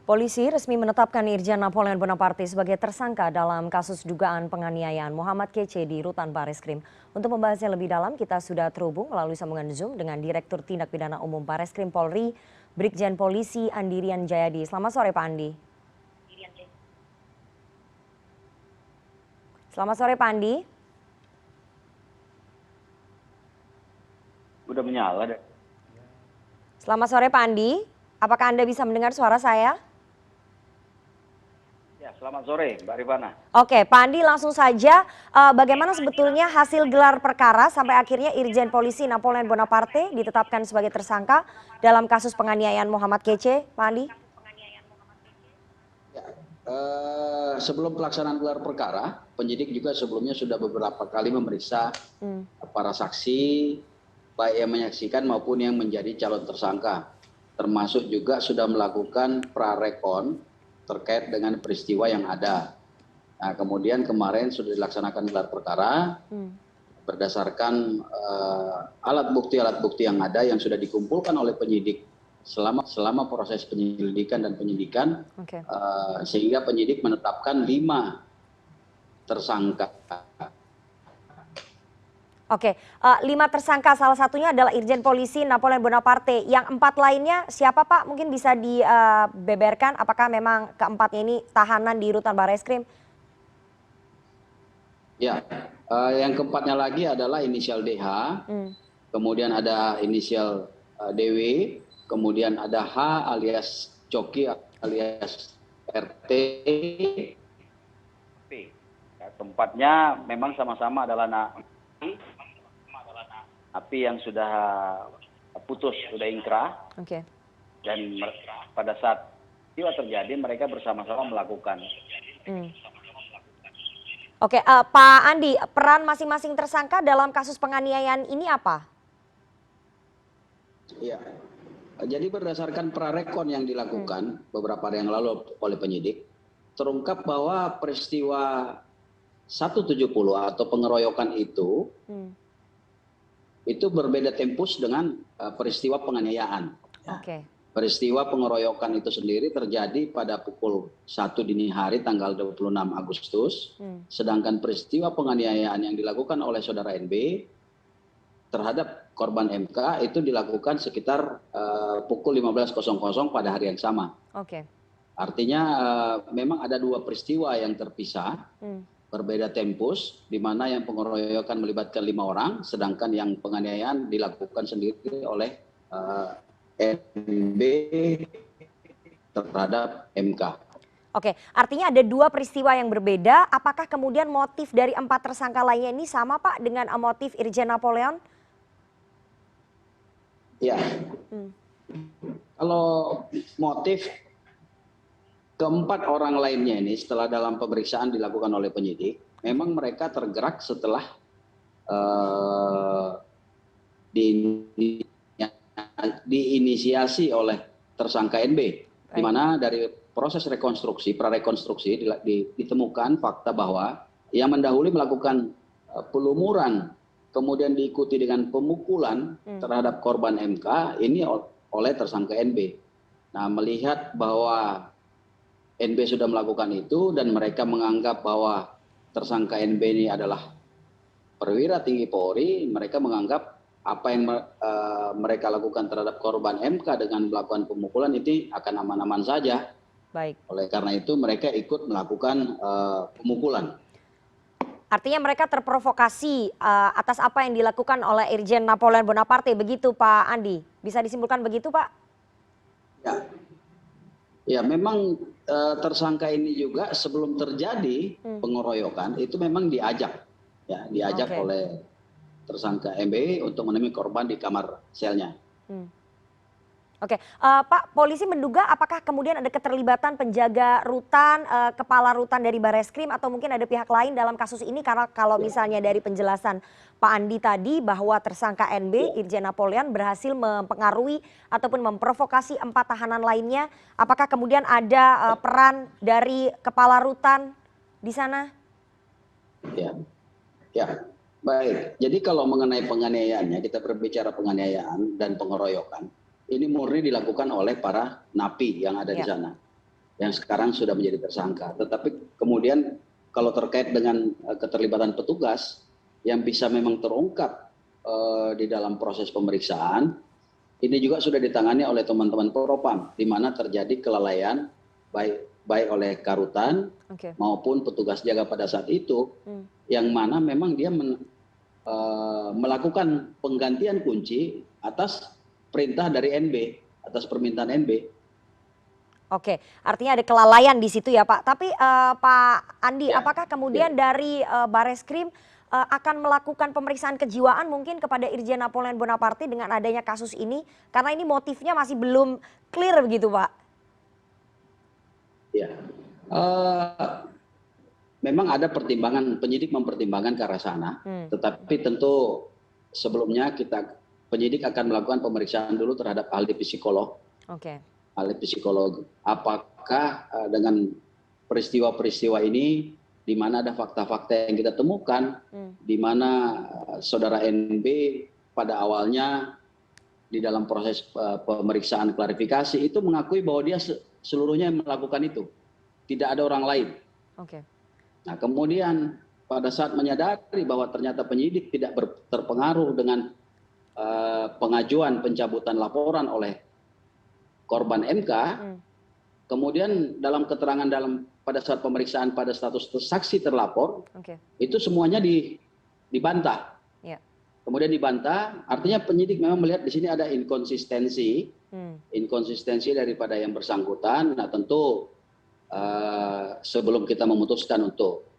Polisi resmi menetapkan Irjen Napoleon Bonaparte sebagai tersangka dalam kasus dugaan penganiayaan Muhammad Kc di Rutan Bareskrim. Untuk membahasnya lebih dalam, kita sudah terhubung melalui sambungan Zoom dengan Direktur Tindak Pidana Umum Bareskrim Polri, Brigjen Polisi Andirian Jayadi. Selamat sore Pak Andi. Selamat sore Pak Andi. Udah menyala deh. Selamat sore Pak Andi. Apakah Anda bisa mendengar suara saya? Ya, selamat sore Mbak Rifana. Oke, Pak Andi langsung saja, bagaimana sebetulnya hasil gelar perkara sampai akhirnya Irjen Polisi Napoleon Bonaparte ditetapkan sebagai tersangka dalam kasus penganiayaan Muhammad Kc, Pak Andi? Ya, sebelum pelaksanaan gelar perkara, penyidik juga sebelumnya sudah beberapa kali memeriksa para saksi, baik yang menyaksikan maupun yang menjadi calon tersangka. Termasuk juga sudah melakukan prarekon terkait dengan peristiwa yang ada. Nah, kemudian kemarin sudah dilaksanakan gelar perkara berdasarkan alat bukti yang ada yang sudah dikumpulkan oleh penyidik selama proses penyelidikan dan penyidikan, sehingga penyidik menetapkan 5 tersangka. Oke, 5 tersangka, salah satunya adalah Irjen Polisi Napoleon Bonaparte. Yang 4 lainnya siapa Pak? Mungkin bisa dibeberkan apakah memang keempatnya ini tahanan di Rutan Bareskrim? Ya, yang keempatnya lagi adalah inisial DH, kemudian ada inisial DW, kemudian ada H alias Coki alias RT. Ya, tempatnya memang sama-sama adalah napi yang sudah putus, sudah ingkrah. Dan pada saat peristiwa terjadi mereka bersama-sama melakukan. Oke, Pak Andi, peran masing-masing tersangka dalam kasus penganiayaan ini apa? Iya, jadi berdasarkan prarekon yang dilakukan beberapa hari yang lalu oleh penyidik, terungkap bahwa peristiwa 170 atau pengeroyokan itu berbeda tempus dengan peristiwa penganiayaan. Peristiwa pengeroyokan itu sendiri terjadi pada pukul 1 dini hari tanggal 26 Agustus, sedangkan peristiwa penganiayaan yang dilakukan oleh saudara NB terhadap korban MK itu dilakukan sekitar pukul 15.00 pada hari yang sama. Artinya memang ada 2 peristiwa yang terpisah, berbeda tempus, di mana yang pengeroyokan melibatkan 5 orang, sedangkan yang penganiayaan dilakukan sendiri oleh NB terhadap MK. Oke, artinya ada 2 peristiwa yang berbeda. Apakah kemudian motif dari 4 tersangka lainnya ini sama Pak dengan motif Irjen Napoleon? Ya, kalau motif keempat orang lainnya ini setelah dalam pemeriksaan dilakukan oleh penyidik, memang mereka tergerak setelah diinisiasi oleh tersangka NB, di mana dari proses rekonstruksi, prarekonstruksi ditemukan fakta bahwa yang mendahului melakukan pelumuran, kemudian diikuti dengan pemukulan terhadap korban MK ini oleh tersangka NB. Nah, melihat bahwa NB sudah melakukan itu dan mereka menganggap bahwa tersangka NB ini adalah perwira tinggi Polri, mereka menganggap apa yang mereka lakukan terhadap korban MK dengan melakukan pemukulan itu akan aman-aman saja. Oleh karena itu mereka ikut melakukan pemukulan. Artinya mereka terprovokasi atas apa yang dilakukan oleh Irjen Napoleon Bonaparte, begitu Pak Andi? Bisa disimpulkan begitu Pak? Ya, memang tersangka ini juga sebelum terjadi pengeroyokan itu memang diajak oleh tersangka MB untuk menemui korban di kamar selnya. Pak, polisi menduga apakah kemudian ada keterlibatan penjaga rutan, kepala rutan dari Bareskrim atau mungkin ada pihak lain dalam kasus ini? Karena kalau misalnya dari penjelasan Pak Andi tadi bahwa tersangka NB, Irjen Napoleon berhasil mempengaruhi ataupun memprovokasi 4 tahanan lainnya, apakah kemudian ada peran dari kepala rutan di sana? Ya, baik. Jadi kalau mengenai penganiayaannya, kita berbicara penganiayaan dan pengeroyokan, ini murni dilakukan oleh para napi yang ada di sana. yang sekarang sudah menjadi tersangka. Tetapi kemudian kalau terkait dengan keterlibatan petugas yang bisa memang terungkap di dalam proses pemeriksaan, ini juga sudah ditangani oleh teman-teman Propam, di mana terjadi kelalaian baik oleh Karutan maupun petugas jaga pada saat itu, yang mana memang dia melakukan penggantian kunci atas perintah dari NB, atas permintaan NB. Oke, artinya ada kelalaian di situ ya Pak. Tapi Pak Andi, Ya, apakah kemudian dari Bareskrim akan melakukan pemeriksaan kejiwaan mungkin kepada Irjen Napoleon Bonaparte dengan adanya kasus ini? Karena ini motifnya masih belum clear begitu Pak. Ya, memang ada pertimbangan, penyidik mempertimbangkan ke arah sana, tetapi tentu sebelumnya penyidik akan melakukan pemeriksaan dulu terhadap ahli psikolog. Ahli psikolog, apakah dengan peristiwa-peristiwa ini di mana ada fakta-fakta yang kita temukan, di mana saudara NB pada awalnya di dalam proses pemeriksaan klarifikasi itu mengakui bahwa dia seluruhnya melakukan itu, tidak ada orang lain. Nah kemudian pada saat menyadari bahwa ternyata penyidik tidak terpengaruh dengan pengajuan pencabutan laporan oleh korban MK, kemudian dalam keterangan pada saat pemeriksaan pada status saksi terlapor, itu semuanya dibantah. Kemudian dibantah, artinya penyidik memang melihat di sini ada inkonsistensi daripada yang bersangkutan. Nah tentu sebelum kita memutuskan untuk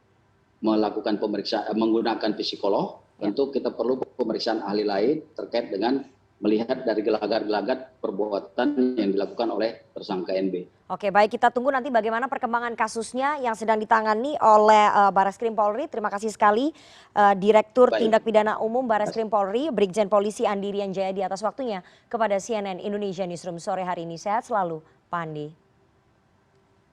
melakukan pemeriksaan menggunakan psikolog, tentu kita perlu pemeriksaan ahli lain terkait dengan melihat dari gelagat-gelagat perbuatan yang dilakukan oleh tersangka NB. Oke, baik, kita tunggu nanti bagaimana perkembangan kasusnya yang sedang ditangani oleh Bareskrim Polri. Terima kasih sekali Direktur Tindak Pidana Umum Bareskrim Polri, Brigjen Polisi Andi Rianjayadi atas waktunya kepada CNN Indonesia Newsroom sore hari ini. Sehat selalu, Pak Andi.